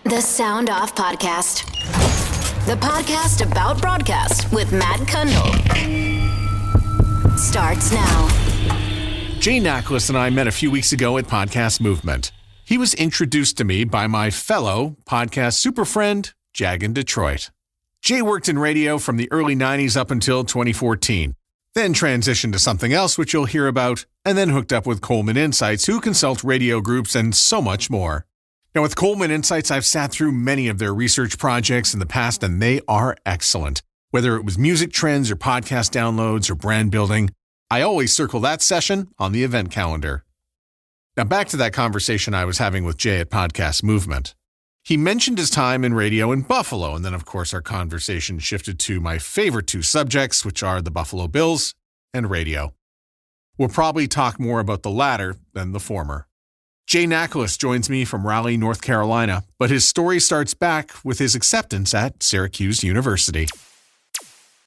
The Sound Off Podcast. The podcast about broadcast with Matt Kundle. Starts now. Jay Nachlis and I met a few weeks ago at Podcast Movement. He was introduced to me by my fellow podcast super friend, Jag in Detroit. Jay worked in radio from the early 90s up until 2014, then transitioned to something else which you'll hear about, and then hooked up with Coleman Insights, who consult radio groups and so much more. Now, with Coleman Insights, I've sat through many of their research projects in the past, and they are excellent. Whether it was music trends or podcast downloads or brand building, I always circle that session on the event calendar. Now, back to that conversation I was having with Jay at Podcast Movement. He mentioned his time in radio in Buffalo, and then, of course, our conversation shifted to my favorite two subjects, which are the Buffalo Bills and radio. We'll probably talk more about the latter than the former. Jay Nachlis joins me from Raleigh, North Carolina, but his story starts back with his acceptance at Syracuse University.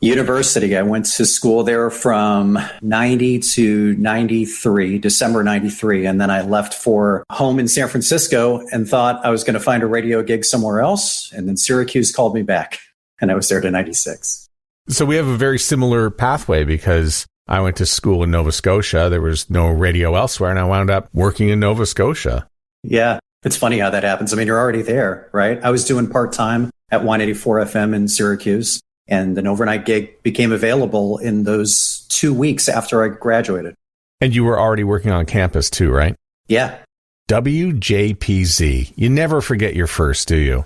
University, I went to school there from 90 to 93, December 93, and then I left for home in San Francisco and thought I was going to find a radio gig somewhere else, and then Syracuse called me back, and I was there to 96. So we have a very similar pathway because I went to school in Nova Scotia. There was no radio elsewhere, and I wound up working in Nova Scotia. Yeah, it's funny how that happens. I mean, you're already there, right? I was doing part-time at 184 FM in Syracuse, and an overnight gig became available in those 2 weeks after I graduated. And you were already working on campus too, right? Yeah. WJPZ. You never forget your first, do you?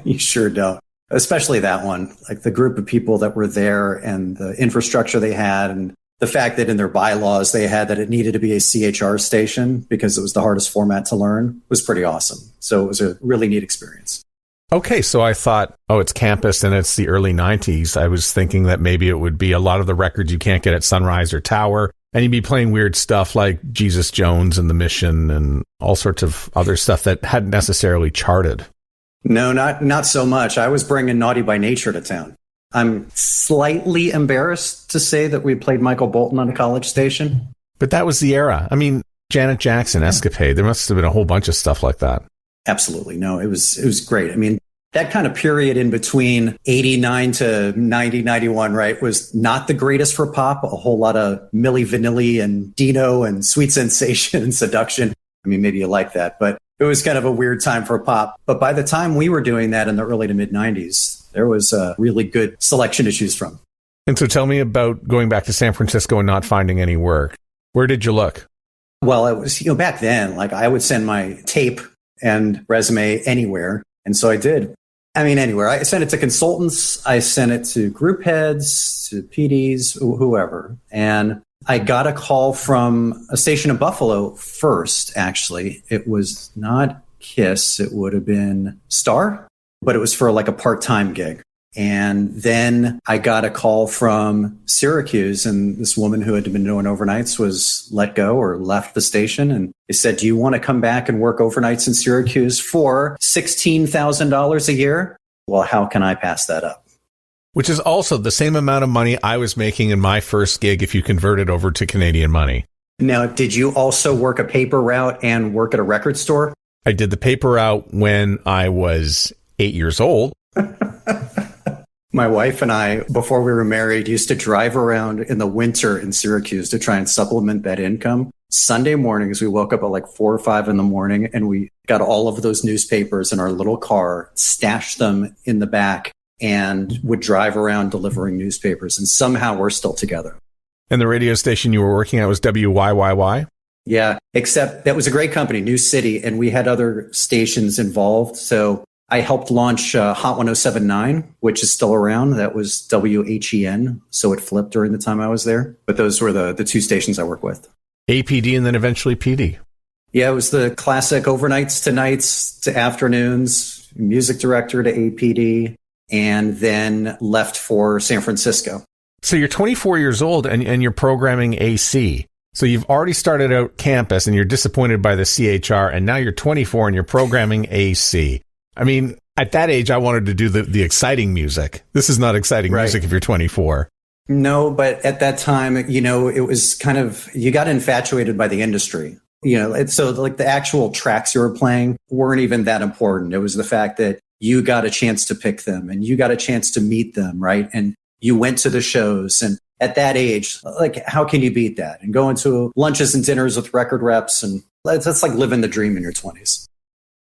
You sure don't. Especially that one, like the group of people that were there and the infrastructure they had, and the fact that in their bylaws they had that it needed to be a CHR station because it was the hardest format to learn was pretty awesome. So it was a really neat experience. Okay, so I thought, it's campus and it's the early 90s. I was thinking that maybe it would be a lot of the records you can't get at Sunrise or Tower, and you'd be playing weird stuff like Jesus Jones and The Mission and all sorts of other stuff that hadn't necessarily charted. No, not so much. I was bringing Naughty by Nature to town. I'm slightly embarrassed to say that we played Michael Bolton on a college station. But that was the era. I mean, Janet Jackson, Escapade, there must have been a whole bunch of stuff like that. Absolutely. No, it was great. I mean, that kind of period in between 89 to 90, 91, right, was not the greatest for pop. A whole lot of Milli Vanilli and Dino and Sweet Sensation and Seduction. I mean, maybe you like that, but it was kind of a weird time for pop. But by the time we were doing that in the early to mid 90s, there was a really good selection to choose from. And so tell me about going back to San Francisco and not finding any work. Where did you look? Well, it was, back then, like I would send my tape and resume anywhere. And so I did. I mean, anywhere. I sent it to consultants. I sent it to group heads, to PDs, whoever. And I got a call from a station in Buffalo first, actually. It was not KISS. It would have been Star, but it was for like a part-time gig. And then I got a call from Syracuse, and this woman who had been doing overnights was let go or left the station. And they said, do you want to come back and work overnights in Syracuse for $16,000 a year? Well, how can I pass that up? Which is also the same amount of money I was making in my first gig if you convert it over to Canadian money. Now, did you also work a paper route and work at a record store? I did the paper route when I was 8 years old. My wife and I, before we were married, used to drive around in the winter in Syracuse to try and supplement that income. Sunday mornings, we woke up at like 4 or 5 in the morning, and we got all of those newspapers in our little car, stashed them in the back, and would drive around delivering newspapers. And somehow we're still together. And the radio station you were working at was WYYY? Yeah, except that was a great company, New City, and we had other stations involved. So I helped launch Hot 107.9, which is still around. That was WHEN. So it flipped during the time I was there. But those were the two stations I work with. APD and then eventually PD. Yeah, it was the classic overnights to nights to afternoons, music director to APD, and then left for San Francisco. So you're 24 years old and you're programming AC. So you've already started out campus and you're disappointed by the CHR, and now you're 24 and you're programming AC. I mean, at that age, I wanted to do the exciting music. This is not exciting music if you're 24. No, but at that time, it was kind of, you got infatuated by the industry. So like the actual tracks you were playing weren't even that important. It was the fact that you got a chance to pick them and you got a chance to meet them, right? And you went to the shows. And at that age, like, how can you beat that? And going to lunches and dinners with record reps, and that's like living the dream in your 20s.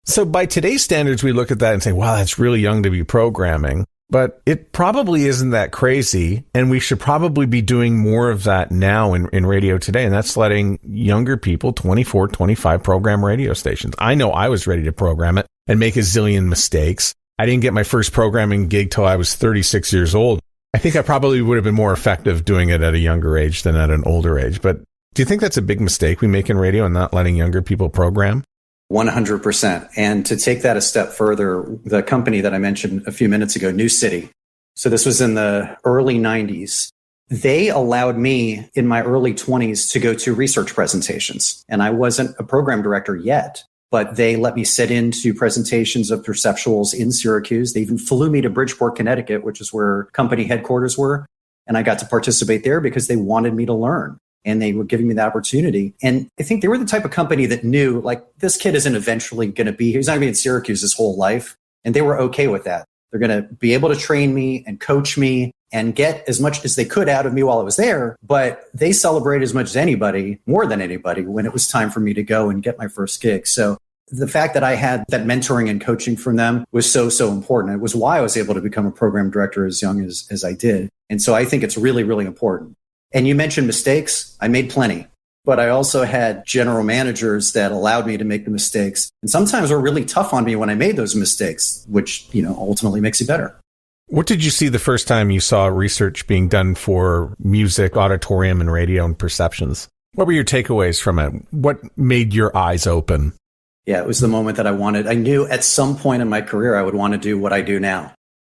So by today's standards, we look at that and say, wow, that's really young to be programming. But it probably isn't that crazy. And we should probably be doing more of that now in radio today. And that's letting younger people, 24, 25, program radio stations. I know I was ready to program it and make a zillion mistakes. I didn't get my first programming gig till I was 36 years old. I think I probably would have been more effective doing it at a younger age than at an older age. But do you think that's a big mistake we make in radio and not letting younger people program? 100%. And to take that a step further, the company that I mentioned a few minutes ago, New City. So this was in the early 90s. They allowed me in my early 20s to go to research presentations. And I wasn't a program director yet, but they let me sit into presentations of perceptuals in Syracuse. They even flew me to Bridgeport, Connecticut, which is where company headquarters were. And I got to participate there because they wanted me to learn. And they were giving me the opportunity. And I think they were the type of company that knew, like, this kid isn't eventually going to be, he's not going to be in Syracuse his whole life. And they were okay with that. They're going to be able to train me and coach me and get as much as they could out of me while I was there. But they celebrated as much as anybody, more than anybody, when it was time for me to go and get my first gig. So the fact that I had that mentoring and coaching from them was so, so important. It was why I was able to become a program director as young as I did. And so I think it's really, really important. And you mentioned mistakes. I made plenty, but I also had general managers that allowed me to make the mistakes. And sometimes were really tough on me when I made those mistakes, which, ultimately makes you better. What did you see the first time you saw research being done for music, auditorium, and radio and perceptions? What were your takeaways from it? What made your eyes open? Yeah, it was the moment that I knew at some point in my career, I would want to do what I do now.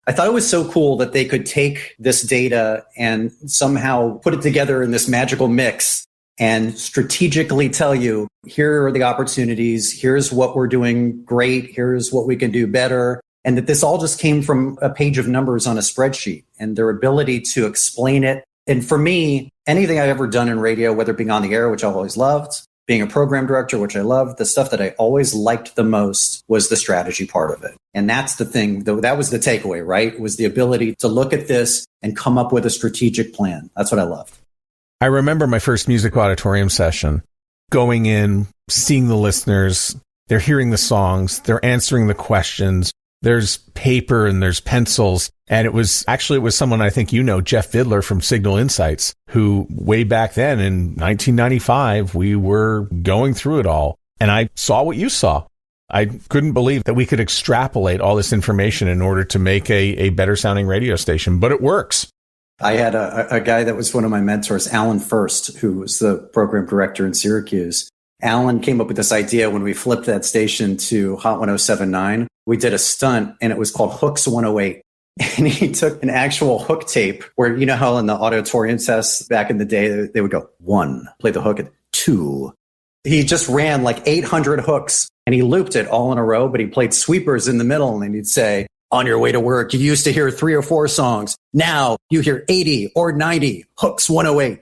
I thought it was so cool that they could take this data and somehow put it together in this magical mix and strategically tell you, here are the opportunities, here's what we're doing great, here's what we can do better. And that this all just came from a page of numbers on a spreadsheet and their ability to explain it. And for me, anything I've ever done in radio, whether being on the air, which I've always loved, being a program director, which I loved, the stuff that I always liked the most was the strategy part of it. And that's the thing, though, that was the takeaway, right? Was the ability to look at this and come up with a strategic plan. That's what I loved. I remember my first music auditorium session, going in, seeing the listeners, they're hearing the songs, they're answering the questions. There's paper and there's pencils. And it was someone I think Jeff Vidler from Signal Insights, who way back then in 1995, we were going through it all. And I saw what you saw. I couldn't believe that we could extrapolate all this information in order to make a better sounding radio station, but it works. I had a guy that was one of my mentors, Alan First, who was the program director in Syracuse. Alan came up with this idea when we flipped that station to Hot 107.9. We did a stunt and it was called Hooks 108. And he took an actual hook tape where, how in the auditorium tests back in the day, they would go 1, play the hook at 2. He just ran like 800 hooks and he looped it all in a row, but he played sweepers in the middle and he'd say, on your way to work, you used to hear 3 or 4 songs. Now you hear 80 or 90, Hooks 108.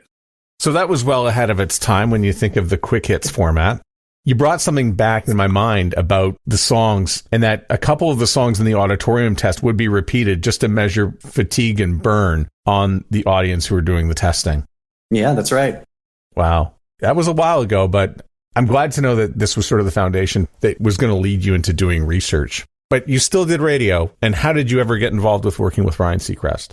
So that was well ahead of its time when you think of the quick hits format. You brought something back in my mind about the songs, and that a couple of the songs in the auditorium test would be repeated just to measure fatigue and burn on the audience who were doing the testing. Yeah, that's right. Wow. That was a while ago, but I'm glad to know that this was sort of the foundation that was going to lead you into doing research. But you still did radio. And how did you ever get involved with working with Ryan Seacrest?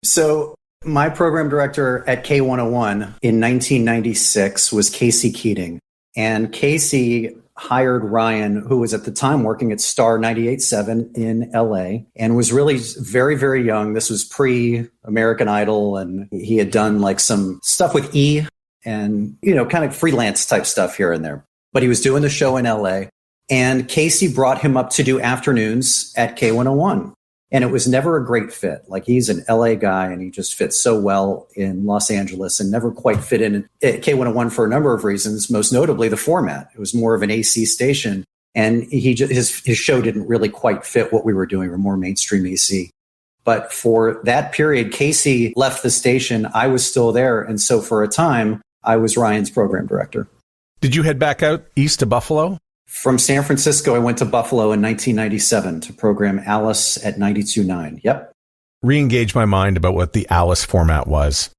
So my program director at K101 in 1996 was Casey Keating. And Casey hired Ryan, who was at the time working at Star 98.7 in LA and was really very, very young. This was pre-American Idol. And he had done like some stuff with E! And, kind of freelance type stuff here and there. But he was doing the show in LA. And Casey brought him up to do afternoons at K101. And it was never a great fit. Like, he's an LA guy and he just fits so well in Los Angeles and never quite fit in at K101 for a number of reasons, most notably the format. It was more of an AC station. And his show didn't really quite fit what we were doing, or more mainstream AC. But for that period, Casey left the station. I was still there. And so for a time, I was Ryan's program director. Did you head back out east to Buffalo? From San Francisco, I went to Buffalo in 1997 to program Alice at 92.9. Yep. Re-engage my mind about what the Alice format was.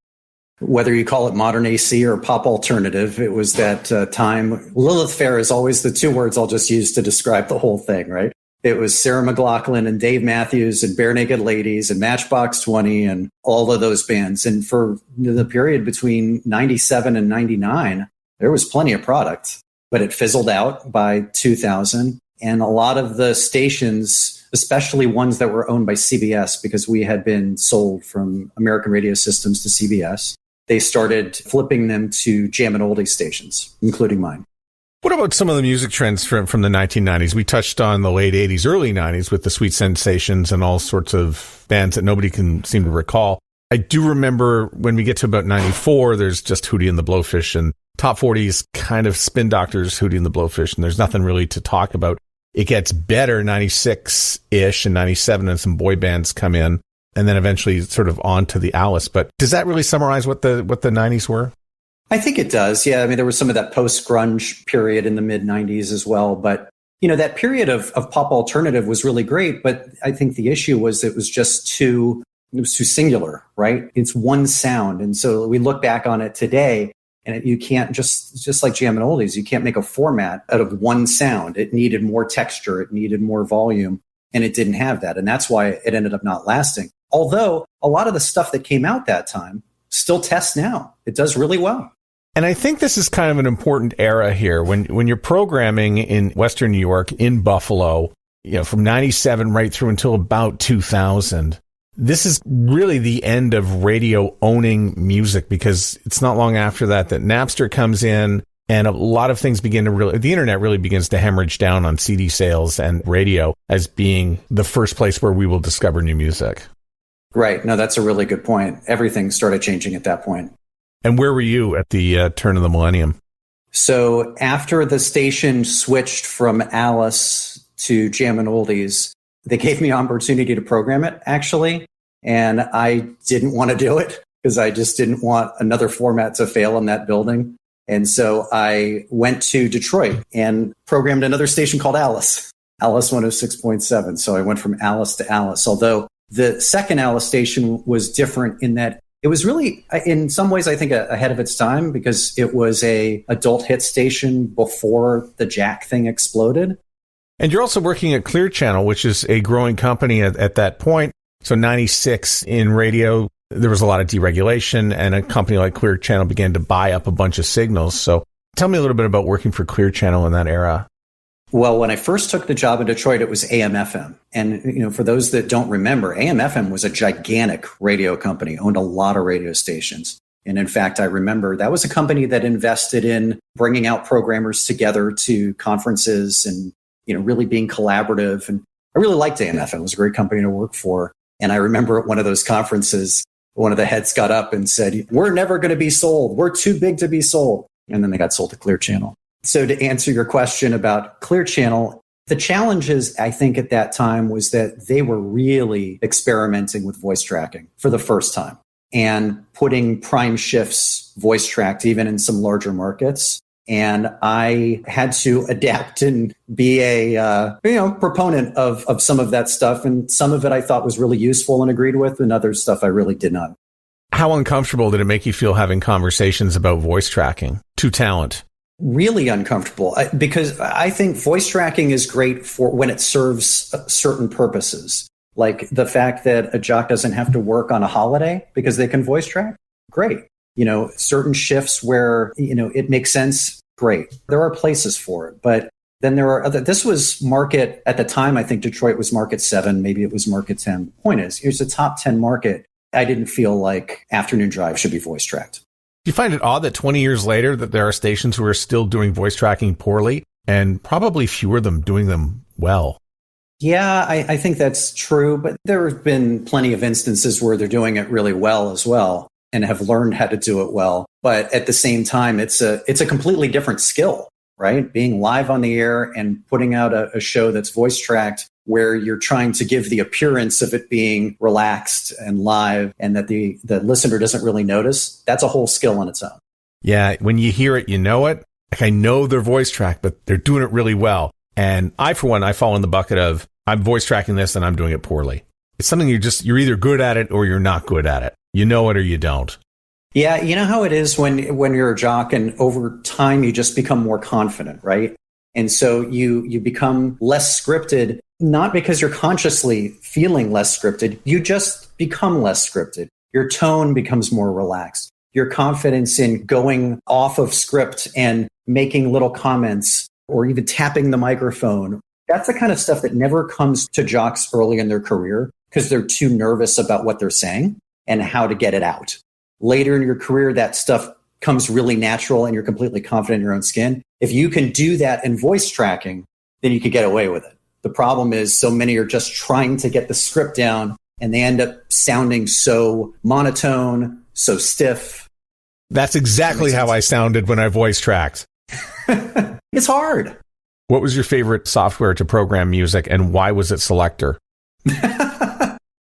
Whether you call it modern AC or pop alternative, it was that time. Lilith Fair is always the two words I'll just use to describe the whole thing, right? It was Sarah McLachlan and Dave Matthews and Bare Naked Ladies and Matchbox 20 and all of those bands. And for the period between 97 and 99, there was plenty of product, but it fizzled out by 2000. And a lot of the stations, especially ones that were owned by CBS, because we had been sold from American Radio Systems to CBS, they started flipping them to jam and oldie stations, including mine. What about some of the music trends from the 1990s? We touched on the late 80s, early 90s with the Sweet Sensations and all sorts of bands that nobody can seem to recall. I do remember when we get to about 94, there's just Hootie and the Blowfish, and Top 40 is kind of Spin Doctors, Hootie and the Blowfish, and there's nothing really to talk about. It gets better 96-ish and 97, and some boy bands come in, and then eventually sort of on to the Alice. But does that really summarize what the 90s were? I think it does. Yeah. I mean, there was some of that post-grunge period in the mid-90s as well. But, you know, that period of pop alternative was really great. But I think the issue was it was too singular, right? It's one sound. And so we look back on it today, and you can't just like Jam and Oldies, you can't make a format out of one sound. It needed more texture. It needed more volume. And it didn't have that. And that's why it ended up not lasting. Although a lot of the stuff that came out that time still tests now. It does really well. And I think this is kind of an important era here. When you're programming in Western New York, in Buffalo, you know, from 97 right through until about 2000, this is really the end of radio owning music, because it's not long after that Napster comes in and a lot of things begin to the internet really begins to hemorrhage down on CD sales and radio as being the first place where we will discover new music. Right. No, that's a really good point. Everything started changing at that point. And where were you at the turn of the millennium? So after the station switched from Alice to Jam and Oldies, they gave me an opportunity to program it, actually. And I didn't want to do it because I just didn't want another format to fail in that building. And so I went to Detroit and programmed another station called Alice 106.7. So I went from Alice to Alice, although the second Alice station was different in that it was really, in some ways, I think, ahead of its time, because it was a adult hit station before the Jack thing exploded. And you're also working at Clear Channel, which is a growing company at that point. So 96 in radio, there was a lot of deregulation, and a company like Clear Channel began to buy up a bunch of signals. So tell me a little bit about working for Clear Channel in that era. Well, when I first took the job in Detroit, it was AM/FM. And, you know, for those that don't remember, AM/FM was a gigantic radio company, owned a lot of radio stations. And in fact, I remember that was a company that invested in bringing out programmers together to conferences and, you know, really being collaborative. And I really liked AM/FM. It was a great company to work for. And I remember at one of those conferences, one of the heads got up and said, "We're never going to be sold. We're too big to be sold." And then they got sold to Clear Channel. So to answer your question about Clear Channel, the challenges, I think, at that time was that they were really experimenting with voice tracking for the first time and putting prime shifts voice tracked even in some larger markets. And I had to adapt and be a proponent of some of that stuff. And some of it I thought was really useful and agreed with, and other stuff I really did not. How uncomfortable did it make you feel having conversations about voice tracking to talent? Really uncomfortable, because I think voice tracking is great for when it serves certain purposes, like the fact that a jock doesn't have to work on a holiday because they can voice track. Great. You know, certain shifts where, you know, it makes sense. Great. There are places for it, but then there are other, this was market at the time. I think Detroit was market 7. Maybe it was market 10. Point is, here's a top 10 market. I didn't feel like afternoon drive should be voice tracked. Do you find it odd that 20 years later that there are stations who are still doing voice tracking poorly, and probably fewer of them doing them well? Yeah, I think that's true, but there have been plenty of instances where they're doing it really well as well and have learned how to do it well. But at the same time, it's a completely different skill, right? Being live on the air and putting out a show that's voice tracked, where you're trying to give the appearance of it being relaxed and live and that the listener doesn't really notice. That's a whole skill on its own. Yeah, when you hear it, you know it. Like, I know their voice track, but they're doing it really well. And I, for one, I fall in the bucket of I'm voice tracking this and I'm doing it poorly. It's something you're either good at it or you're not good at it. You know it or you don't. Yeah, you know how it is when you're a jock and over time you just become more confident, right? And so you become less scripted, not because you're consciously feeling less scripted. You just become less scripted. Your tone becomes more relaxed. Your confidence in going off of script and making little comments or even tapping the microphone, that's the kind of stuff that never comes to jocks early in their career because they're too nervous about what they're saying and how to get it out. Later in your career, that stuff comes really natural and you're completely confident in your own skin. If you can do that in voice tracking, then you could get away with it. The problem is so many are just trying to get the script down and they end up sounding so monotone, so stiff. That's exactly how I sounded when I voice tracked. It's hard. What was your favorite software to program music and why was it Selector?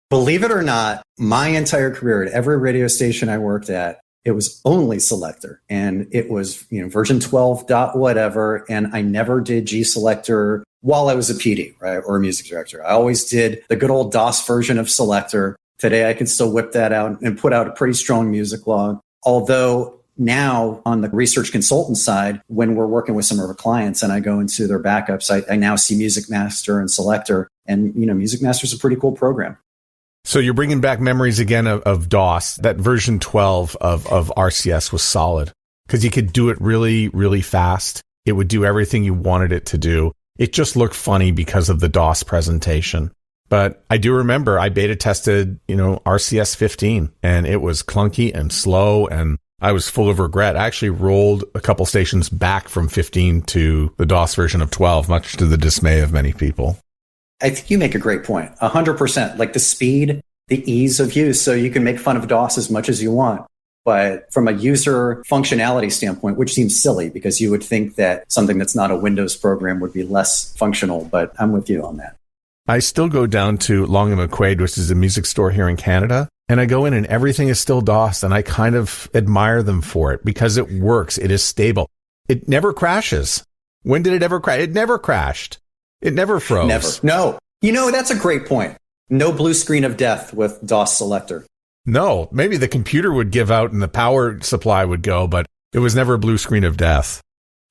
Believe it or not, my entire career at every radio station I worked at, it was only Selector. And it was, version 12 dot whatever. And I never did G Selector while I was a PD, right? Or a music director. I always did the good old DOS version of Selector. Today, I can still whip that out and put out a pretty strong music log. Although now on the research consultant side, when we're working with some of our clients and I go into their backups, I now see Music Master and Selector. And, Music Master is a pretty cool program. So you're bringing back memories again of DOS. That version 12 of RCS was solid because you could do it really, really fast. It would do everything you wanted it to do. It just looked funny because of the DOS presentation. But I do remember I beta tested, RCS 15 and it was clunky and slow and I was full of regret. I actually rolled a couple stations back from 15 to the DOS version of 12, much to the dismay of many people. I think you make a great point. 100%. Like the speed, the ease of use. So you can make fun of DOS as much as you want. But from a user functionality standpoint, which seems silly because you would think that something that's not a Windows program would be less functional. But I'm with you on that. I still go down to Long and McQuaid, which is a music store here in Canada. And I go in and everything is still DOS. And I kind of admire them for it because it works. It is stable. It never crashes. When did it ever crash? It never crashed. It never froze. Never. No. That's a great point. No blue screen of death with DOS Selector. No, maybe the computer would give out and the power supply would go, but it was never a blue screen of death.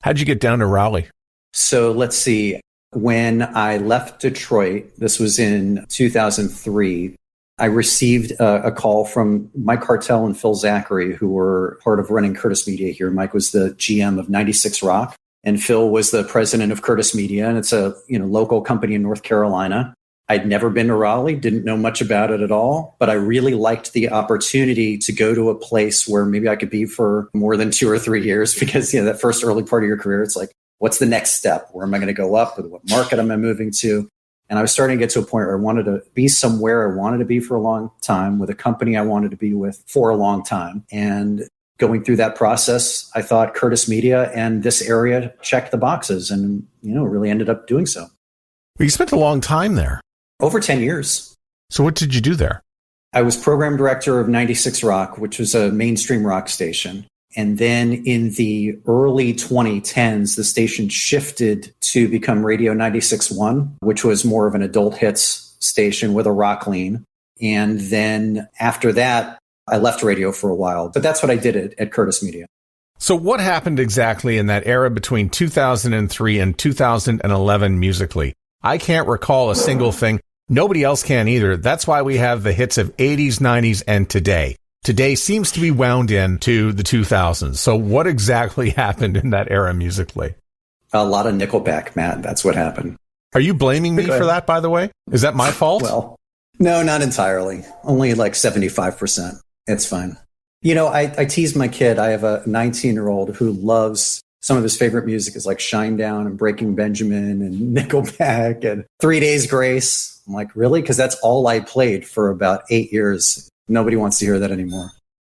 How'd you get down to Raleigh? So let's see. When I left Detroit, this was in 2003, I received a call from Mike Hartel and Phil Zachary, who were part of running Kurtis Media here. Mike was the GM of 96 Rock. And Phil was the president of Kurtis Media, and it's a local company in North Carolina. I'd never been to Raleigh, didn't know much about it at all, but I really liked the opportunity to go to a place where maybe I could be for more than 2 or 3 years because, that first early part of your career, it's like, what's the next step? Where am I going to go up? What market am I moving to? And I was starting to get to a point where I wanted to be somewhere I wanted to be for a long time with a company I wanted to be with for a long time. And going through that process, I thought Kurtis Media and this area checked the boxes and, really ended up doing so. Well, you spent a long time there. Over 10 years. So what did you do there? I was program director of 96 Rock, which was a mainstream rock station. And then in the early 2010s, the station shifted to become Radio 96.1, which was more of an adult hits station with a rock lean. And then after that, I left radio for a while, but that's what I did at Kurtis Media. So what happened exactly in that era between 2003 and 2011 musically? I can't recall a single thing. Nobody else can either. That's why we have the hits of 80s, 90s, and today. Today seems to be wound into the 2000s. So what exactly happened in that era musically? A lot of Nickelback, Matt. That's what happened. Are you blaming me for that, by the way? Is that my fault? Well, no, not entirely. Only like 75%. It's fine. I tease my kid. I have a 19-year-old who loves some of his favorite music is like Shinedown and Breaking Benjamin and Nickelback and 3 Days Grace. I'm like, really? Because that's all I played for about 8 years. Nobody wants to hear that anymore.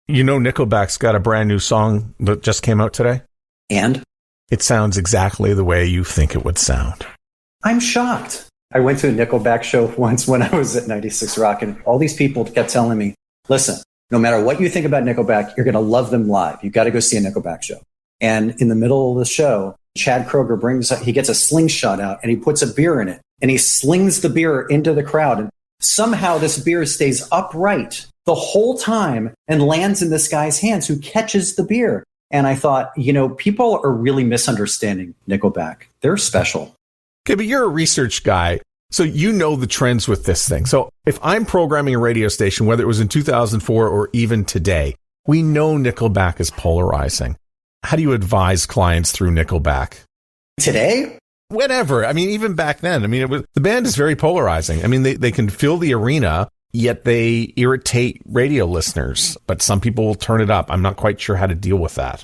Nickelback's got a brand new song that just came out today. And? It sounds exactly the way you think it would sound. I'm shocked. I went to a Nickelback show once when I was at 96 Rock, and all these people kept telling me, listen, no matter what you think about Nickelback, you're going to love them live. You've got to go see a Nickelback show. And in the middle of the show, Chad Kroeger he gets a slingshot out and he puts a beer in it and he slings the beer into the crowd. And somehow this beer stays upright the whole time and lands in this guy's hands who catches the beer. And I thought, people are really misunderstanding Nickelback. They're special. Okay, but you're a research guy, so you know the trends with this thing. So if I'm programming a radio station, whether it was in 2004 or even today, we know Nickelback is polarizing. How do you advise clients through Nickelback? Today? Whatever. I mean, even back then, the band is very polarizing. I mean, they can fill the arena, yet they irritate radio listeners, but some people will turn it up. I'm not quite sure how to deal with that.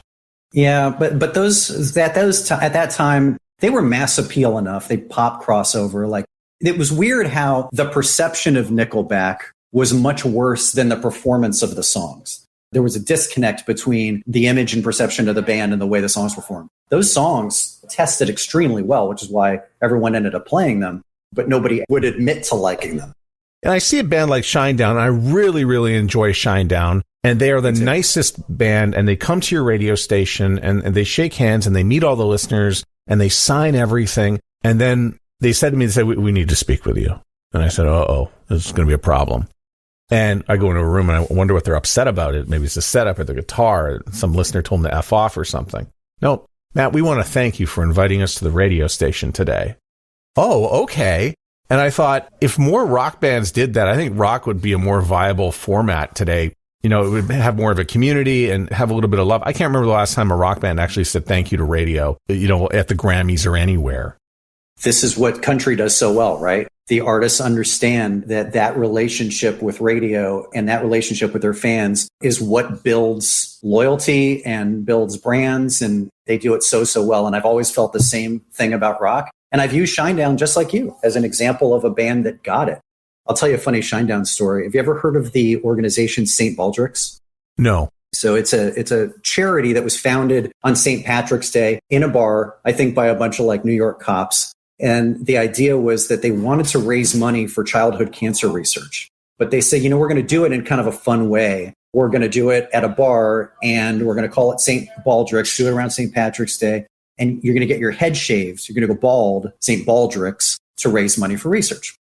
Yeah, but those at that time, they were mass appeal enough. They pop crossover. Like, it was weird how the perception of Nickelback was much worse than the performance of the songs. There was a disconnect between the image and perception of the band and the way the songs performed. Those songs tested extremely well, which is why everyone ended up playing them, but nobody would admit to liking them. And I see a band like Shinedown, and I really, really enjoy Shinedown. And they are the nicest band, and they come to your radio station, and they shake hands, and they meet all the listeners, and they sign everything. And then they said to me, we need to speak with you. And I said, this is going to be a problem. And I go into a room and I wonder what they're upset about. Maybe it's the setup or the guitar. Some listener told them to F off or something. No, Matt, we want to thank you for inviting us to the radio station today. Oh, okay. And I thought, if more rock bands did that, I think rock would be a more viable format today. It would have more of a community and have a little bit of love. I can't remember the last time a rock band actually said thank you to radio, at the Grammys or anywhere. This is what country does so well, right? The artists understand that relationship with radio and that relationship with their fans is what builds loyalty and builds brands, and they do it so well. And I've always felt the same thing about rock. And I've used Shinedown, just like you, as an example of a band that got it. I'll tell you a funny Shinedown story. Have you ever heard of the organization St. Baldrick's? No. So it's a charity that was founded on St. Patrick's Day in a bar, I think by a bunch of New York cops. And the idea was that they wanted to raise money for childhood cancer research. But they say, we're going to do it in kind of a fun way. We're going to do it at a bar, and we're going to call it St. Baldrick's, do it around St. Patrick's Day. And you're going to get your head shaved. You're going to go bald, St. Baldrick's, to raise money for research.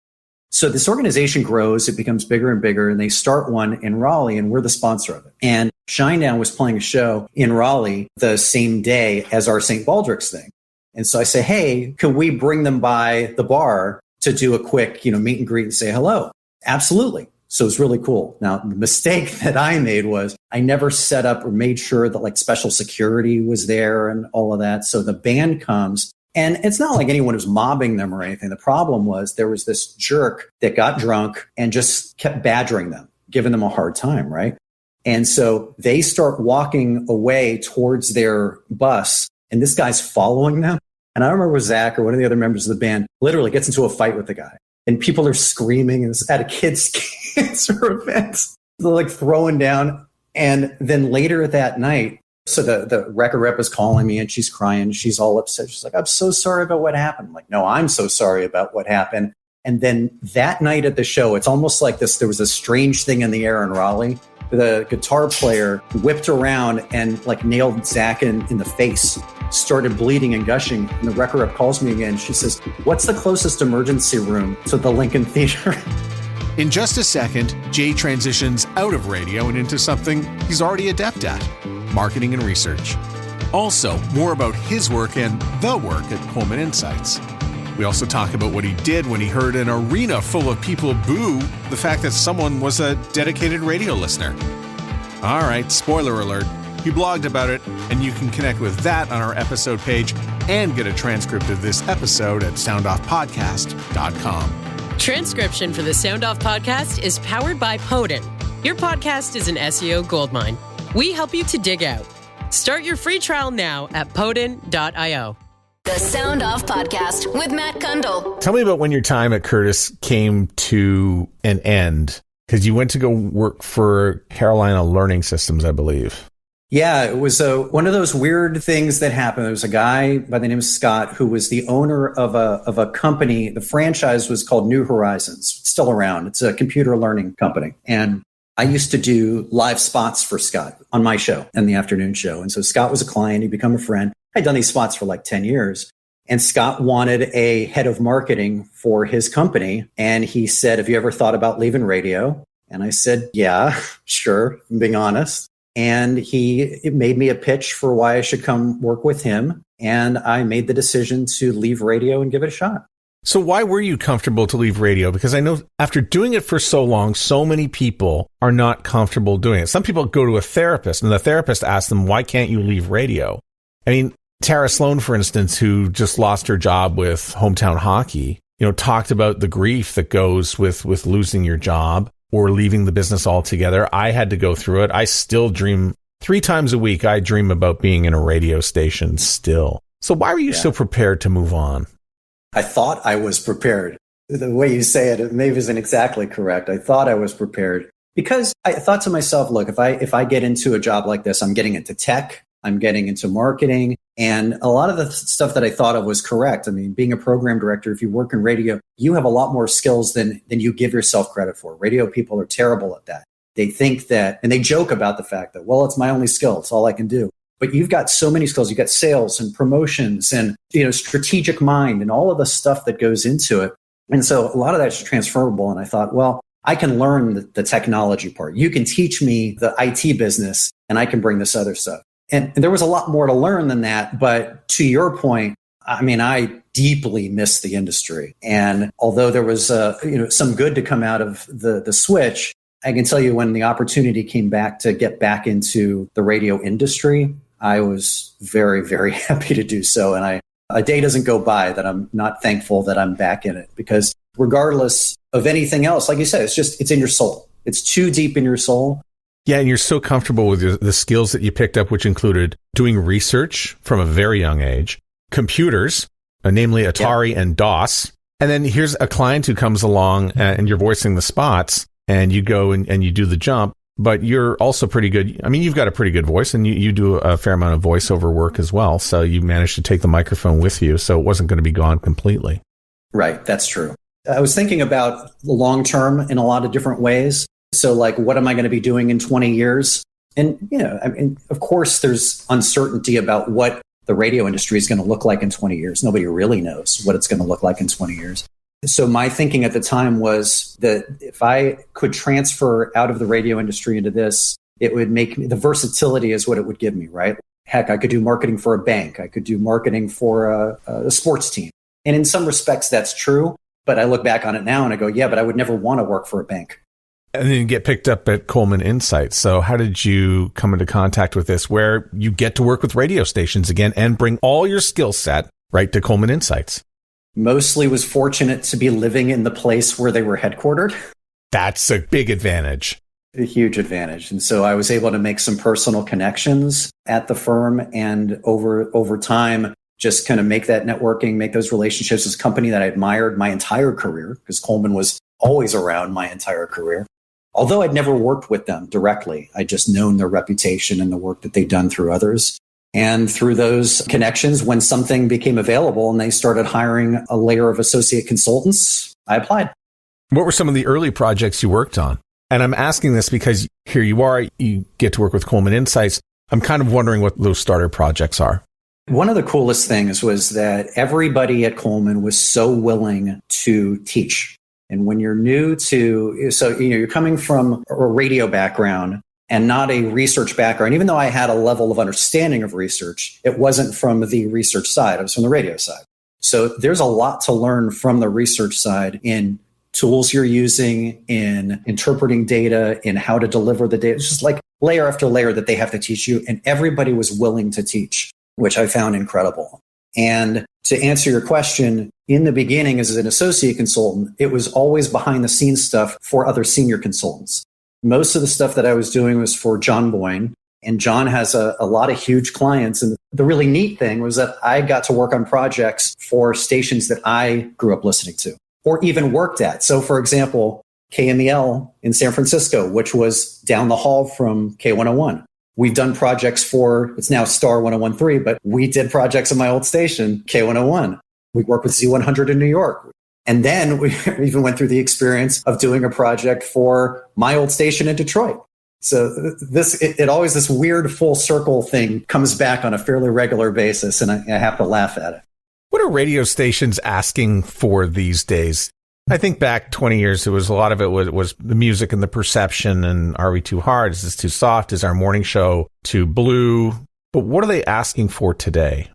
So this organization grows, it becomes bigger and bigger, and they start one in Raleigh, and we're the sponsor of it. And Shinedown was playing a show in Raleigh the same day as our St. Baldrick's thing. And so I say, hey, can we bring them by the bar to do a quick, meet and greet and say hello? Absolutely. So it's really cool. Now, the mistake that I made was I never set up or made sure that special security was there and all of that. So the band comes, and it's not like anyone was mobbing them or anything. The problem was there was this jerk that got drunk and just kept badgering them, giving them a hard time, right? And so they start walking away towards their bus, and this guy's following them. And I remember Zach or one of the other members of the band literally gets into a fight with the guy. And people are screaming, and it's at a kid's cancer event. They're throwing down. And then later that night, so the record rep is calling me and she's crying. She's all upset. She's like, I'm so sorry about what happened. I'm like, no, I'm so sorry about what happened. And then that night at the show, it's almost like this. There was a strange thing in the air in Raleigh. The guitar player whipped around and nailed Zach in the face, started bleeding and gushing. And the record rep calls me again. She says, what's the closest emergency room to the Lincoln Theater? In just a second, Jay transitions out of radio and into something he's already adept at: marketing and research. Also, more about his work and the work at Coleman Insights. We also talk about what he did when he heard an arena full of people boo the fact that someone was a dedicated radio listener. All right, spoiler alert. He blogged about it, and you can connect with that on our episode page and get a transcript of this episode at soundoffpodcast.com. Transcription for the Sound Off podcast is powered by Podin. Your podcast is an SEO goldmine. We help you to dig out. Start your free trial now at podin.io. The Sound Off Podcast with Matt Kundle. Tell me about when your time at Kurtis came to an end, because you went to go work for Carolina Learning Systems, I believe. Yeah, it was one of those weird things that happened. There was a guy by the name of Scott who was the owner of a company. The franchise was called New Horizons. It's still around. It's a computer learning company. And I used to do live spots for Scott on my show and the afternoon show. And so Scott was a client. He'd become a friend. I'd done these spots for like 10 years. And Scott wanted a head of marketing for his company. And he said, have you ever thought about leaving radio? And I said, yeah, sure, I'm being honest. And it made me a pitch for why I should come work with him. And I made the decision to leave radio and give it a shot. So why were you comfortable to leave radio? Because I know after doing it for so long, so many people are not comfortable doing it. Some people go to a therapist and the therapist asks them, why can't you leave radio? I mean, Tara Sloan, for instance, who just lost her job with Hometown Hockey, talked about the grief that goes with losing your job or leaving the business altogether. I had to go through it. I still dream 3 times a week. I dream about being in a radio station still. So why were you so prepared to move on? I thought I was prepared. The way you say it maybe isn't exactly correct. I thought I was prepared because I thought to myself, look, if I get into a job like this, I'm getting into tech, I'm getting into marketing, and a lot of the stuff that I thought of was correct. I mean, being a program director, if you work in radio, you have a lot more skills than you give yourself credit for. Radio people are terrible at that. They think that, and they joke about the fact that, well, it's my only skill. It's all I can do. But you've got so many skills. You've got sales and promotions and, strategic mind and all of the stuff that goes into it. And so a lot of that's transferable. And I thought, well, I can learn the technology part. You can teach me the IT business and I can bring this other stuff. And there was a lot more to learn than that. But to your point, I mean, I deeply miss the industry. And although there was, some good to come out of the switch, I can tell you when the opportunity came back to get back into the radio industry, I was very, very happy to do so. And a day doesn't go by that I'm not thankful that I'm back in it, because regardless of anything else, like you said, it's in your soul. It's too deep in your soul. Yeah, and you're so comfortable with the skills that you picked up, which included doing research from a very young age, computers, namely Atari and DOS. And then here's a client who comes along and you're voicing the spots and you go and you do the jump. But you're also pretty good. I mean, you've got a pretty good voice and you do a fair amount of voiceover work as well. So you managed to take the microphone with you. So it wasn't going to be gone completely. Right. That's true. I was thinking about the long term in a lot of different ways. So like, what am I going to be doing in 20 years? And, I mean, of course, there's uncertainty about what the radio industry is going to look like in 20 years. Nobody really knows what it's going to look like in 20 years. So my thinking at the time was that if I could transfer out of the radio industry into this, it would make me, the versatility is what it would give me, right? Heck, I could do marketing for a bank. I could do marketing for a sports team. And in some respects, that's true. But I look back on it now and I go, yeah, but I would never want to work for a bank. And then you get picked up at Coleman Insights. So how did you come into contact with this, where you get to work with radio stations again and bring all your skill set right to Coleman Insights? Mostly was fortunate to be living in the place where they were headquartered. That's a big advantage. A huge advantage. And so I was able to make some personal connections at the firm, and over time, just kind of make that networking, make those relationships. This company that I admired my entire career, because Coleman was always around my entire career. Although I'd never worked with them directly, I just known their reputation and the work that they'd done through others. And through those connections, when something became available and they started hiring a layer of associate consultants, I applied. What were some of the early projects you worked on? And I'm asking this because here you are, you get to work with Coleman Insights. I'm kind of wondering what those starter projects are. One of the coolest things was that everybody at Coleman was so willing to teach. And when you're new to, so you're coming from a radio background and not a research background, even though I had a level of understanding of research, it wasn't from the research side, it was from the radio side. So there's a lot to learn from the research side in tools you're using, in interpreting data, in how to deliver the data. It's just like layer after layer that they have to teach you. And everybody was willing to teach, which I found incredible. And to answer your question, in the beginning as an associate consultant, it was always behind the scenes stuff for other senior consultants. Most of the stuff that I was doing was for John Boyne, and John has a lot of huge clients. And the really neat thing was that I got to work on projects for stations that I grew up listening to or even worked at. So for example, KMEL in San Francisco, which was down the hall from K101. We've done projects for, it's now Star 1013, but we did projects at my old station, K101. We worked with Z100 in New York. And then we even went through the experience of doing a project for my old station in Detroit. So it always, this weird full circle thing comes back on a fairly regular basis, and I have to laugh at it. What are radio stations asking for these days? I think back 20 years, a lot of it was the music and the perception, and are we too hard? Is this too soft? Is our morning show too blue? But what are they asking for today?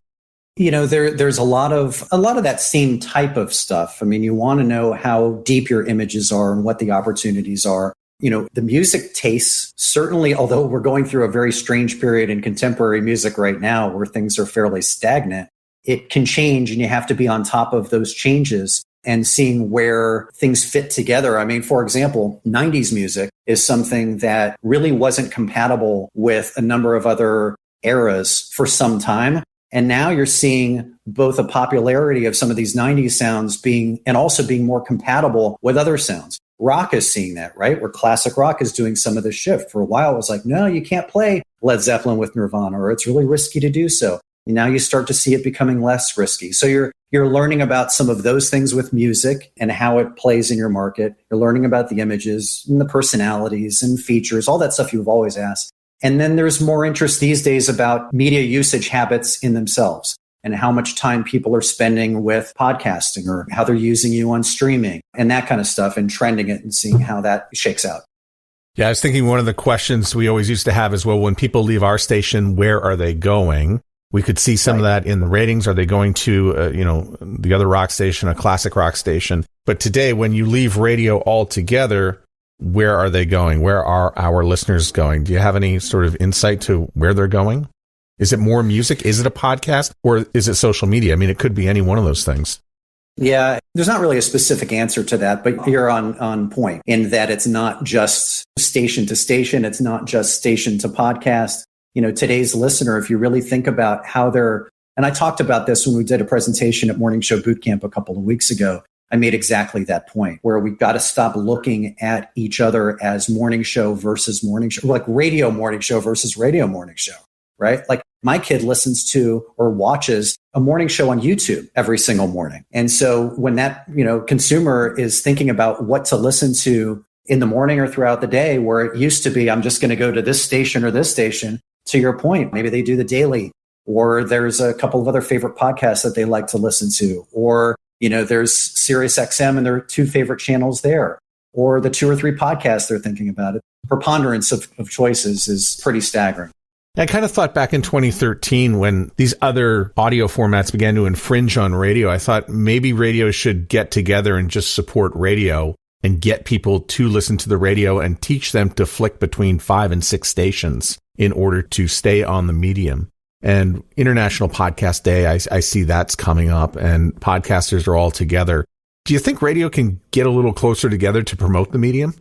There's a lot of that same type of stuff. I mean, you want to know how deep your images are and what the opportunities are. The music tastes, certainly, although we're going through a very strange period in contemporary music right now where things are fairly stagnant, it can change, and you have to be on top of those changes and seeing where things fit together. I mean, for example, 90s music is something that really wasn't compatible with a number of other eras for some time. And now you're seeing both a popularity of some of these 90s sounds being more compatible with other sounds. Rock is seeing that, right? Where classic rock is doing some of the shift. For a while, it was like, no, you can't play Led Zeppelin with Nirvana, or it's really risky to do so. And now you start to see it becoming less risky. So you're learning about some of those things with music and how it plays in your market. You're learning about the images and the personalities and features, all that stuff you've always asked. And then there's more interest these days about media usage habits in themselves and how much time people are spending with podcasting or how they're using you on streaming and that kind of stuff, and trending it and seeing how that shakes out. Yeah, I was thinking one of the questions we always used to have is, well, when people leave our station, where are they going? We could see some of that in the ratings. Are they going to, the other rock station, a classic rock station? But today, when you leave radio altogether, where are they going? Where are our listeners going? Do you have any sort of insight to where they're going? Is it more music? Is it a podcast? Or is it social media? I mean, it could be any one of those things. Yeah, there's not really a specific answer to that, but you're on point in that it's not just station to station. It's not just station to podcast. Today's listener, if you really think about how and I talked about this when we did a presentation at Morning Show Bootcamp a couple of weeks ago. I made exactly that point where we've got to stop looking at each other as morning show versus morning show, like radio morning show versus radio morning show, right? Like my kid listens to or watches a morning show on YouTube every single morning. And so when that, consumer is thinking about what to listen to in the morning or throughout the day, where it used to be, I'm just going to go to this station or this station, to your point, maybe they do the daily, or there's a couple of other favorite podcasts that they like to listen to, or there's Sirius XM and their two favorite channels there, or the 2 or 3 podcasts they're thinking about. It. Preponderance of choices is pretty staggering. I kind of thought back in 2013 when these other audio formats began to infringe on radio, I thought maybe radio should get together and just support radio and get people to listen to the radio and teach them to flick between 5 and 6 stations in order to stay on the medium. And International Podcast Day, I see that's coming up, and podcasters are all together. Do you think radio can get a little closer together to promote the medium?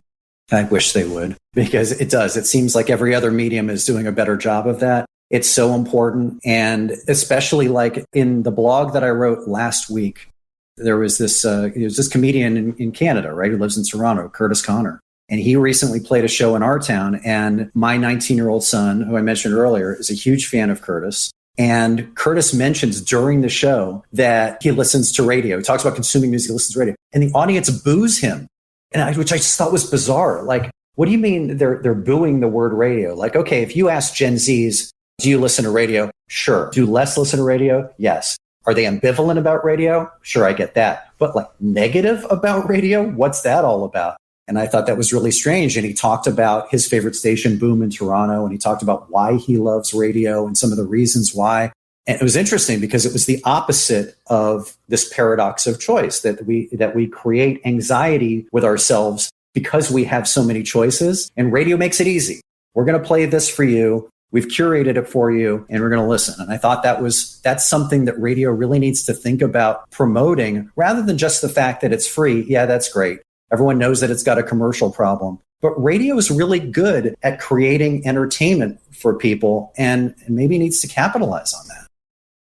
I wish they would, because it does. It seems like every other medium is doing a better job of that. It's so important. And especially like in the blog that I wrote last week, there was this comedian in Canada, right, who lives in Toronto, Kurtis Connor. And he recently played a show in our town. And my 19-year-old son, who I mentioned earlier, is a huge fan of Kurtis. And Kurtis mentions during the show that he listens to radio. He talks about consuming music, he listens to radio. And the audience boos him, which I just thought was bizarre. Like, what do you mean they're booing the word radio? Like, okay, if you ask Gen Zs, do you listen to radio? Sure. Do less listen to radio? Yes. Are they ambivalent about radio? Sure, I get that. But like negative about radio? What's that all about? And I thought that was really strange. And he talked about his favorite station, Boom, in Toronto. And he talked about why he loves radio and some of the reasons why. And it was interesting because it was the opposite of this paradox of choice, that we create anxiety with ourselves because we have so many choices. And radio makes it easy. We're going to play this for you. We've curated it for you, and we're going to listen. And I thought that's something that radio really needs to think about promoting, rather than just the fact that it's free. Yeah, that's great. Everyone knows that it's got a commercial problem. But radio is really good at creating entertainment for people, and maybe needs to capitalize on that.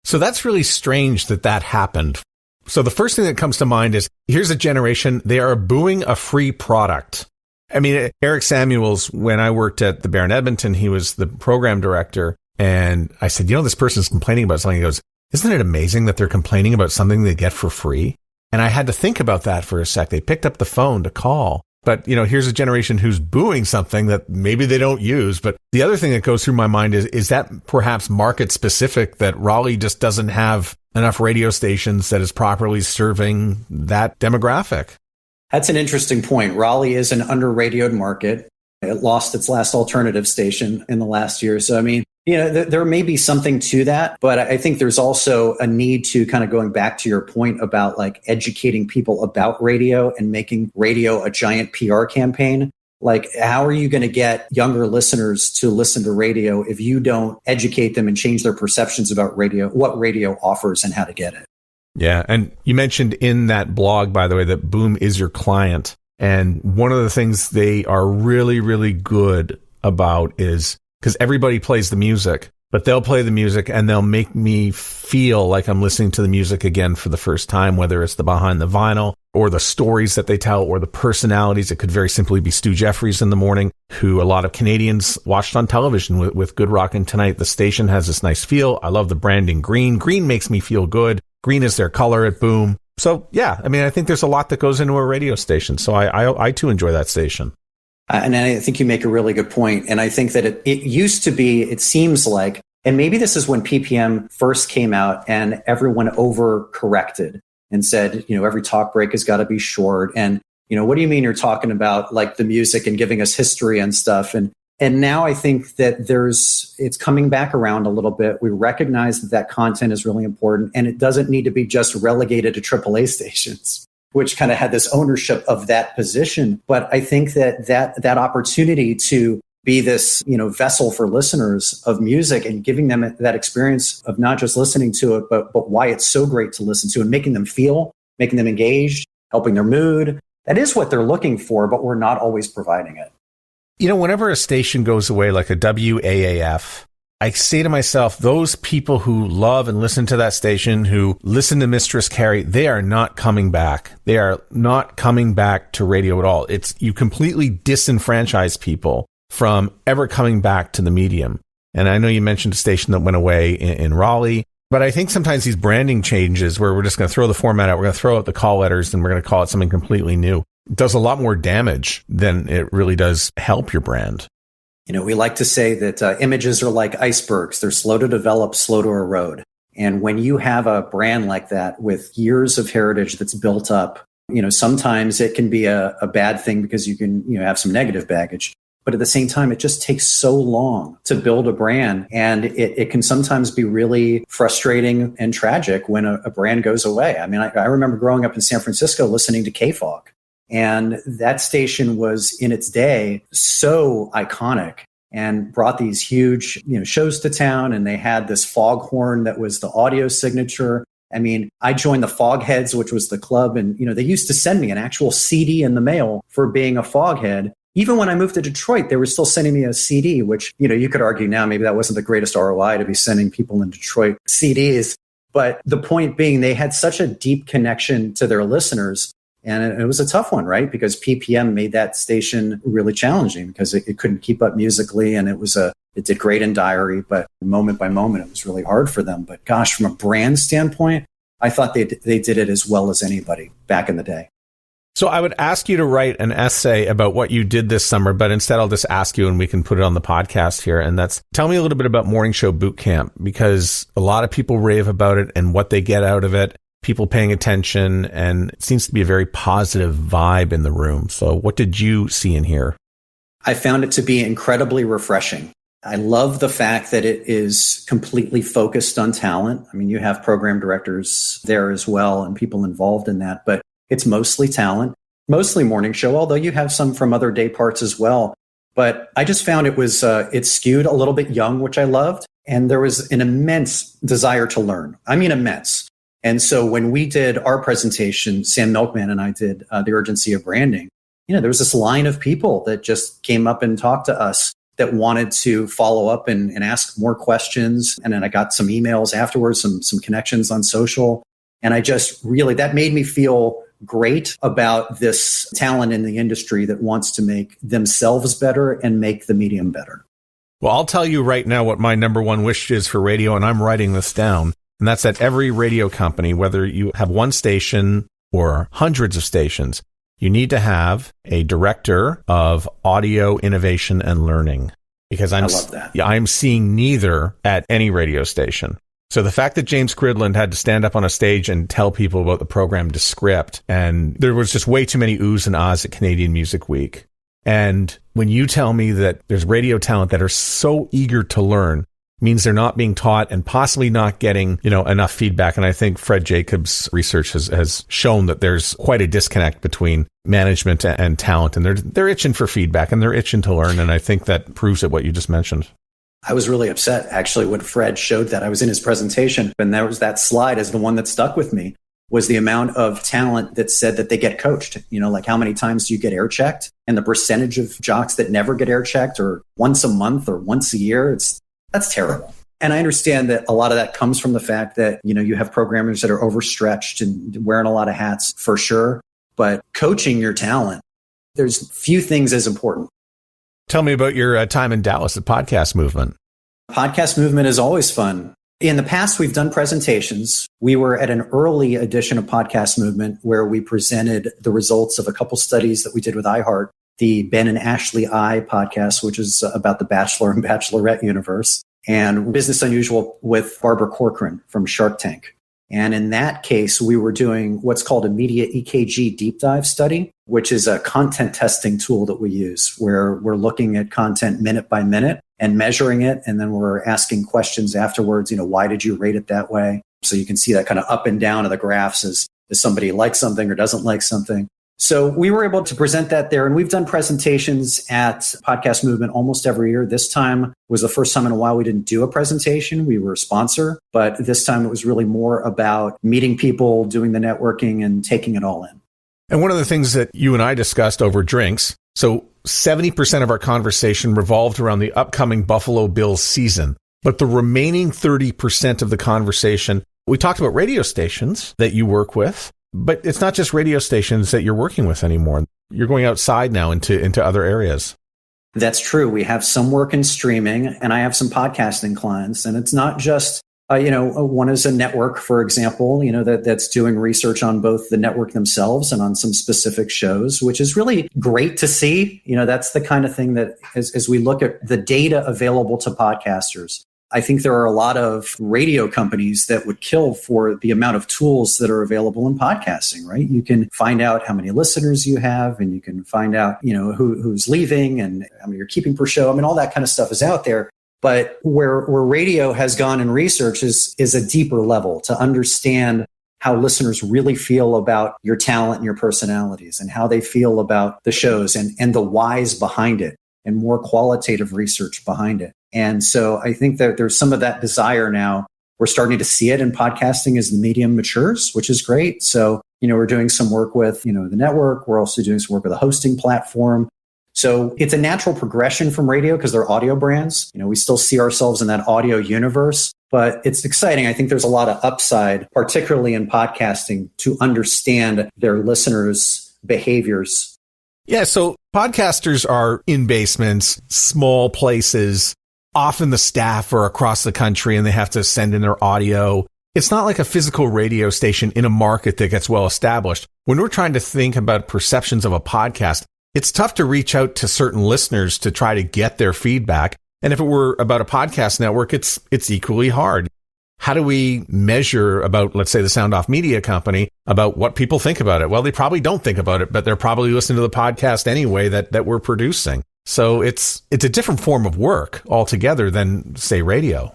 So that's really strange that happened. So the first thing that comes to mind is, here's a generation, they are booing a free product. I mean, Eric Samuels, when I worked at the Bear in Edmonton, he was the program director. And I said, this person's complaining about something. He goes, isn't it amazing that they're complaining about something they get for free? And I had to think about that for a sec. They picked up the phone to call. But, here's a generation who's booing something that maybe they don't use. But the other thing that goes through my mind is that perhaps market specific, that Raleigh just doesn't have enough radio stations that is properly serving that demographic. That's an interesting point. Raleigh is an under-radioed market. It lost its last alternative station in the last year. So, there may be something to that, but I think there's also a need to kind of going back to your point about like educating people about radio and making radio a giant PR campaign. Like, how are you going to get younger listeners to listen to radio if you don't educate them and change their perceptions about radio, what radio offers and how to get it? Yeah. And you mentioned in that blog, by the way, that Boom is your client. And one of the things they are really, really good about is, because everybody plays the music, but they'll play the music and they'll make me feel like I'm listening to the music again for the first time, whether it's the behind the vinyl or the stories that they tell or the personalities. It could very simply be Stu Jeffries in the morning, who a lot of Canadians watched on television with Good Rockin' Tonight. The station has this nice feel. I love the branding green. Green makes me feel good. Green is their color at Boom. So, yeah, I think there's a lot that goes into a radio station. So I too enjoy that station. And I think you make a really good point. And I think that it used to be, it seems like, and maybe this is when PPM first came out and everyone overcorrected and said, every talk break has got to be short. And, what do you mean you're talking about like the music and giving us history and stuff? And now I think that it's coming back around a little bit. We recognize that content is really important and it doesn't need to be just relegated to AAA stations, which kind of had this ownership of that position. But I think that opportunity to be this, vessel for listeners of music and giving them that experience of not just listening to it, but why it's so great to listen to and making them feel, making them engaged, helping their mood. That is what they're looking for, but we're not always providing it. Whenever a station goes away, like a WAAF, I say to myself, those people who love and listen to that station, who listen to Mistress Carrie, they are not coming back. They are not coming back to radio at all. You completely disenfranchise people from ever coming back to the medium. And I know you mentioned a station that went away in Raleigh, but I think sometimes these branding changes where we're just going to throw the format out, we're going to throw out the call letters and we're going to call it something completely new, does a lot more damage than it really does help your brand. We like to say that images are like icebergs. They're slow to develop, slow to erode. And when you have a brand like that with years of heritage that's built up, sometimes it can be a bad thing because you can, have some negative baggage. But at the same time, it just takes so long to build a brand. And it can sometimes be really frustrating and tragic when a brand goes away. I remember growing up in San Francisco listening to KFOG. And that station was in its day so iconic and brought these huge, shows to town. And they had this foghorn that was the audio signature. I joined the Fogheads, which was the club. And, they used to send me an actual CD in the mail for being a Foghead. Even when I moved to Detroit, they were still sending me a CD, which, you could argue now maybe that wasn't the greatest ROI to be sending people in Detroit CDs. But the point being, they had such a deep connection to their listeners. And it was a tough one, right? Because PPM made that station really challenging because it couldn't keep up musically. And it did great in diary, but moment by moment, it was really hard for them. But gosh, from a brand standpoint, I thought they did it as well as anybody back in the day. So I would ask you to write an essay about what you did this summer, but instead I'll just ask you and we can put it on the podcast here. And that's, tell me a little bit about Morning Show Boot Camp, because a lot of people rave about it and what they get out of it, people paying attention, and it seems to be a very positive vibe in the room. So what did you see and hear? I found it to be incredibly refreshing. I love the fact that it is completely focused on talent. You have program directors there as well and people involved in that, but it's mostly talent, mostly morning show, although you have some from other day parts as well. But I just found it skewed a little bit young, which I loved. And there was an immense desire to learn. Immense. And so when we did our presentation, Sam Milkman and I did the urgency of branding, there was this line of people that just came up and talked to us that wanted to follow up and ask more questions. And then I got some emails afterwards, some connections on social. And I just really, that made me feel great about this talent in the industry that wants to make themselves better and make the medium better. Well, I'll tell you right now what my number one wish is for radio, and I'm writing this down. And that's that every radio company, whether you have one station or hundreds of stations, you need to have a director of audio innovation and learning. Because I love that. Yeah, I'm seeing neither at any radio station. So the fact that James Cridland had to stand up on a stage and tell people about the program Descript, and there was just way too many oohs and ahs at Canadian Music Week. And when you tell me that there's radio talent that are so eager to learn, means they're not being taught and possibly not getting, enough feedback. And I think Fred Jacobs' research has shown that there's quite a disconnect between management and talent, and they're itching for feedback and they're itching to learn. And I think that proves it, what you just mentioned. I was really upset, actually, when Fred showed that. I was in his presentation, and there was that slide as the one that stuck with me, was the amount of talent that said that they get coached. Like how many times do you get air checked? And the percentage of jocks that never get air checked, or once a month or once a year, that's terrible. And I understand that a lot of that comes from the fact that, you have programmers that are overstretched and wearing a lot of hats, for sure. But coaching your talent, there's few things as important. Tell me about your time in Dallas at Podcast Movement. Podcast Movement is always fun. In the past, we've done presentations. We were at an early edition of Podcast Movement where we presented the results of a couple studies that we did with iHeart, the Ben and Ashley I podcast, which is about the Bachelor and Bachelorette universe, and Business Unusual with Barbara Corcoran from Shark Tank. And in that case, we were doing what's called a media EKG deep dive study, which is a content testing tool that we use, where we're looking at content minute by minute and measuring it. And then we're asking questions afterwards, why did you rate it that way? So you can see that kind of up and down of the graphs as somebody likes something or doesn't like something. So we were able to present that there, and we've done presentations at Podcast Movement almost every year. This time was the first time in a while we didn't do a presentation. We were a sponsor, but this time it was really more about meeting people, doing the networking, and taking it all in. And one of the things that you and I discussed over drinks, so 70% of our conversation revolved around the upcoming Buffalo Bills season, but the remaining 30% of the conversation, we talked about radio stations that you work with. But it's not just radio stations that you're working with anymore. You're going outside now into other areas. That's true. We have some work in streaming, and I have some podcasting clients. And it's not just, one is a network, for example, that's doing research on both the network themselves and on some specific shows, which is really great to see. That's the kind of thing that as we look at the data available to podcasters, I think there are a lot of radio companies that would kill for the amount of tools that are available in podcasting, right? You can find out how many listeners you have, and you can find out, who's leaving and how many you're keeping per show. All that kind of stuff is out there. But where radio has gone in research is a deeper level to understand how listeners really feel about your talent and your personalities, and how they feel about the shows and the whys behind it, and more qualitative research behind it. And so I think that there's some of that desire now. We're starting to see it in podcasting as the medium matures, which is great. So, we're doing some work with, the network. We're also doing some work with a hosting platform. So it's a natural progression from radio because they're audio brands. We still see ourselves in that audio universe, but it's exciting. I think there's a lot of upside, particularly in podcasting, to understand their listeners' behaviors. Yeah. So podcasters are in basements, small places. Often the staff are across the country and they have to send in their audio. It's not like a physical radio station in a market that gets well established. When we're trying to think about perceptions of a podcast, it's tough to reach out to certain listeners to try to get their feedback. And if it were about a podcast network, it's equally hard. How do we measure about, let's say, the Sound Off Media Company, about what people think about it? Well, they probably don't think about it, but they're probably listening to the podcast anyway that we're producing. So it's a different form of work altogether than, say, radio.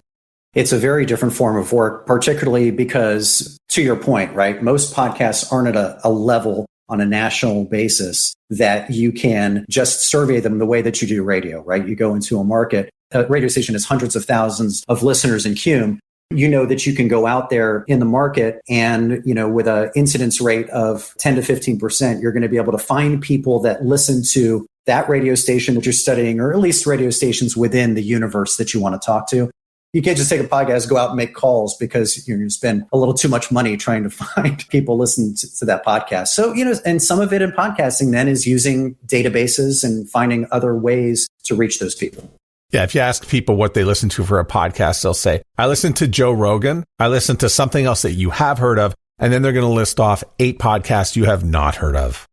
It's a very different form of work, particularly because, to your point, right, most podcasts aren't at a level on a national basis that you can just survey them the way that you do radio, right? You go into a market, a radio station has hundreds of thousands of listeners in Cume. You know that you can go out there in the market and, with an incidence rate of 10 to 15%, you're going to be able to find people that listen to that radio station that you're studying, or at least radio stations within the universe that you want to talk to. You can't just take a podcast, go out and make calls, because you spend a little too much money trying to find people listening to that podcast. So, and some of it in podcasting then is using databases and finding other ways to reach those people. Yeah, if you ask people what they listen to for a podcast, they'll say, I listen to Joe Rogan. I listen to something else that you have heard of, And then they're going to list off 8 podcasts you have not heard of.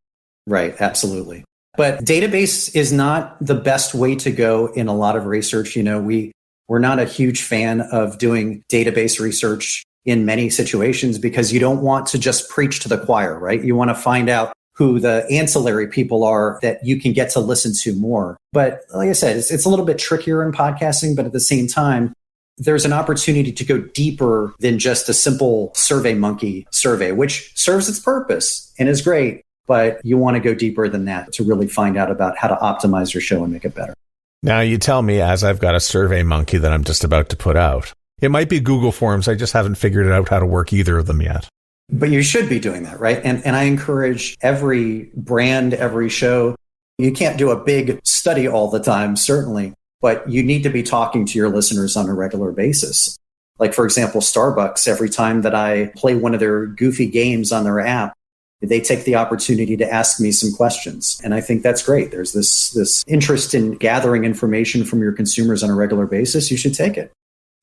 Right. Absolutely. But database is not the best way to go in a lot of research. We're not a huge fan of doing database research in many situations because you don't want to just preach to the choir, right? You want to find out who the ancillary people are that you can get to listen to more. But like I said, it's a little bit trickier in podcasting, but at the same time, there's an opportunity to go deeper than just a simple SurveyMonkey survey, which serves its purpose and is great. But you want to go deeper than that to really find out about how to optimize your show and make it better. Now, you tell me, as I've got a SurveyMonkey that I'm just about to put out. It might be Google Forms. I just haven't figured out how to work either of them yet. But you should be doing that, right? And I encourage every brand, every show. You can't do a big study all the time, certainly, but you need to be talking to your listeners on a regular basis. Like, for example, Starbucks, every time that I play one of their goofy games on their app, they take the opportunity to ask me some questions. And I think that's great. There's this interest in gathering information from your consumers on a regular basis. You should take it.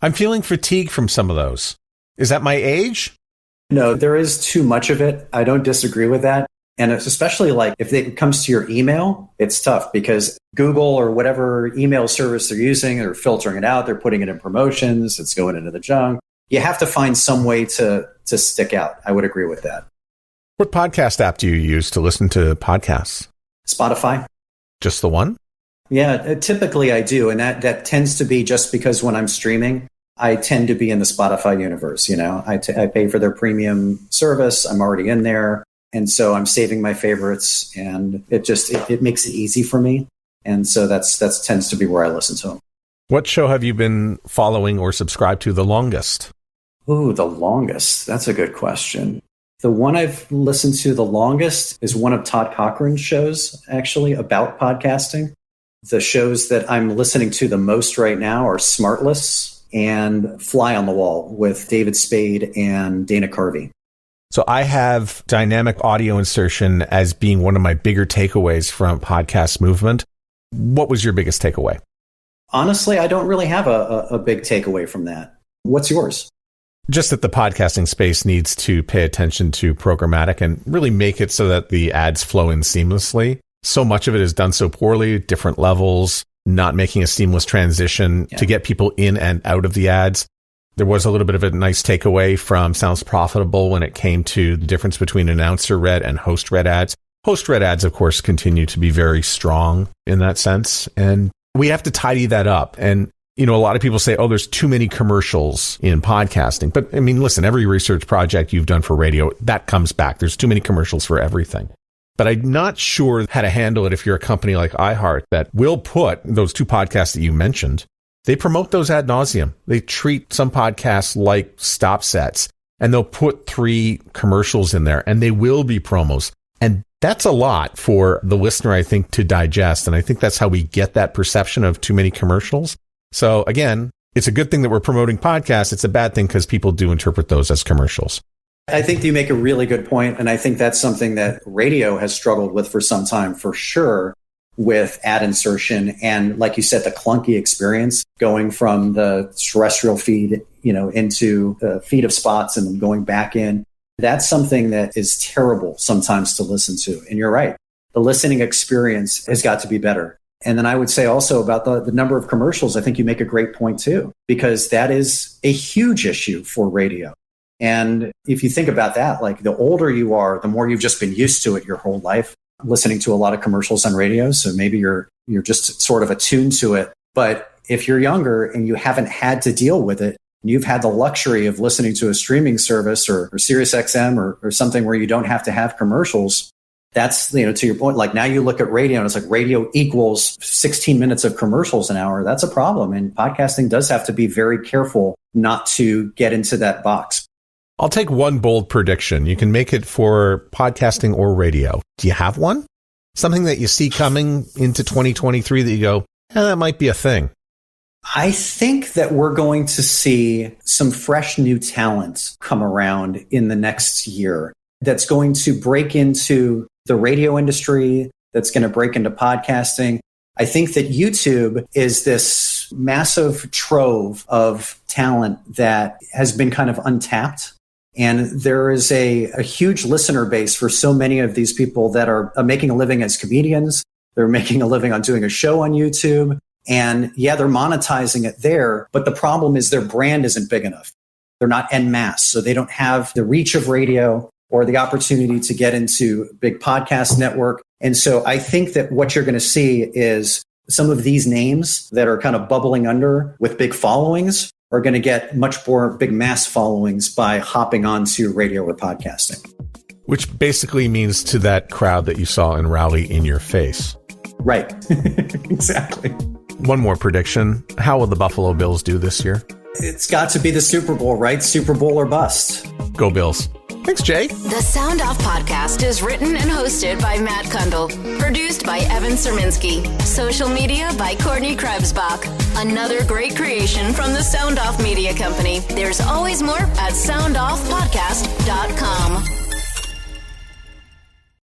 I'm feeling fatigue from some of those. Is that my age? No, there is too much of it. I don't disagree with that. And it's especially like if it comes to your email, it's tough because Google or whatever email service they're using, they're filtering it out. They're putting it in promotions. It's going into the junk. You have to find some way to stick out. I would agree with that. What podcast app do you use to listen to podcasts? Spotify. Just the one? Yeah, typically I do. And that tends to be just because when I'm streaming, I tend to be in the Spotify universe. I pay for their premium service. I'm already in there. And so I'm saving my favorites and it makes it easy for me. And so that tends to be where I listen to them. What show have you been following or subscribed to the longest? Ooh, the longest. That's a good question. The one I've listened to the longest is one of Todd Cochran's shows, actually, about podcasting. The shows that I'm listening to the most right now are Smartless and Fly on the Wall with David Spade and Dana Carvey. So I have dynamic audio insertion as being one of my bigger takeaways from podcast movement. What was your biggest takeaway? Honestly, I don't really have a big takeaway from that. What's yours? Just that the podcasting space needs to pay attention to programmatic and really make it so that the ads flow in seamlessly. So much of it is done so poorly, different levels, not making a seamless transition to get people in and out of the ads. There was a little bit of a nice takeaway from Sounds Profitable when it came to the difference between announcer read and host read ads. Host read ads, of course, continue to be very strong in that sense. And we have to tidy that up. And a lot of people say, oh, there's too many commercials in podcasting. But I mean, listen, every research project you've done for radio, that comes back. There's too many commercials for everything. But I'm not sure how to handle it if you're a company like iHeart that will put those 2 podcasts that you mentioned. They promote those ad nauseum. They treat some podcasts like stop sets, and they'll put 3 commercials in there, and they will be promos. And that's a lot for the listener, I think, to digest. And I think that's how we get that perception of too many commercials. So again, it's a good thing that we're promoting podcasts. It's a bad thing because people do interpret those as commercials. I think you make a really good point, and I think that's something that radio has struggled with for some time, for sure, with ad insertion and, like you said, the clunky experience going from the terrestrial feed, into the feed of spots and then going back in. That's something that is terrible sometimes to listen to. And you're right. The listening experience has got to be better. And then I would say also about the number of commercials, I think you make a great point too, because that is a huge issue for radio. And if you think about that, like the older you are, the more you've just been used to it your whole life, listening to a lot of commercials on radio. So maybe you're just sort of attuned to it. But if you're younger and you haven't had to deal with it, and you've had the luxury of listening to a streaming service or Sirius XM or something where you don't have to have commercials, that's, to your point, like now you look at radio and it's like radio equals 16 minutes of commercials an hour. That's a problem. And podcasting does have to be very careful not to get into that box. I'll take one bold prediction. You can make it for podcasting or radio. Do you have one? Something that you see coming into 2023 that you go, that might be a thing. I think that we're going to see some fresh new talent come around in the next year that's going to break into the radio industry, that's going to break into podcasting. I think that YouTube is this massive trove of talent that has been kind of untapped. And there is a huge listener base for so many of these people that are making a living as comedians. They're making a living on doing a show on YouTube. And yeah, they're monetizing it there. But the problem is their brand isn't big enough. They're not en masse. So they don't have the reach of radio or the opportunity to get into a big podcast network. And so I think that what you're going to see is some of these names that are kind of bubbling under with big followings are going to get much more big mass followings by hopping onto radio or podcasting. Which basically means to that crowd that you saw in Raleigh, in your face. Right. Exactly. One more prediction. How will the Buffalo Bills do this year? It's got to be the Super Bowl, right? Super Bowl or bust. Go Bills. Thanks, Jay. The Sound Off podcast is written and hosted by Matt Kundle. Produced by Evan Serminski. Social media by Courtney Krebsbach. Another great creation from the Sound Off Media Company. There's always more at soundoffpodcast.com.